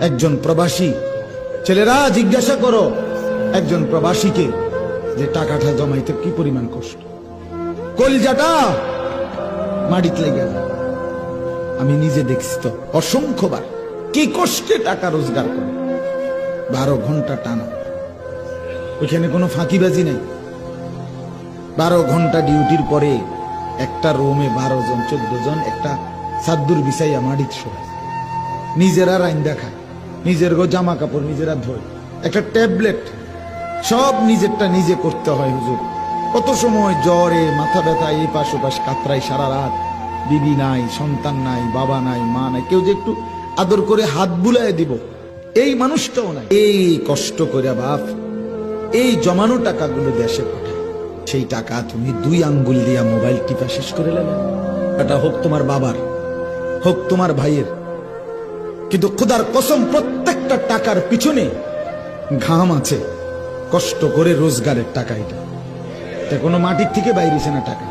একজন প্রবাসী, ছেলেরা জিজ্ঞাসা করো একজন প্রবাসীকে যে টাকাটা জমাইতে কি পরিমাণ কষ্ট, কলজাটা মাটিতে লেগে যায়। আমি নিজে দেখছি তো অসংখ্যবার কি কষ্টে টাকা রোজগার করে, 12 ঘন্টা টানা, ওইখানে কোনো ফাঁকিবাজি নেই। 12 ঘন্টা ডিউটির পরে একটা রুমে 12 জন 14 জন একটা সাদ্দুর বিছাইয়া মাটিতে শোয়, নিজেরা রাইন্দা খায়, নিজের জামা কাপড় নিজেরা ধোয়, একটা ট্যাবলেট সব নিজেরটা নিজে করতে হয়। হুজুর কত সময় জ্বরে মাথা ব্যথা, এই পাশ ওপাশ কাতরাই সারা রাত, বিবি নাই, সন্তান নাই, বাবা নাই, মা নাই, কেউ যে একটু আদর করে হাত বুলায় দিব এই মানুষটাও নাই। এই কষ্ট করে বাপ এই জমানো টাকাগুলো দেশে পাঠায়, সেই টাকা তুমি 2 আঙ্গুল দিয়া মোবাইল টিপা শেষ করে নেবে। এটা হোক তোমার বাবার, হোক তোমার ভাইয়ের, কিন্তু খোদার কসম প্রত্যেকটা টাকার পিছনে ঘাম আছে, কষ্ট করে রোজগারের টাকা। এটা কোনো মাটির থেকে বাইরেছে না টাকা।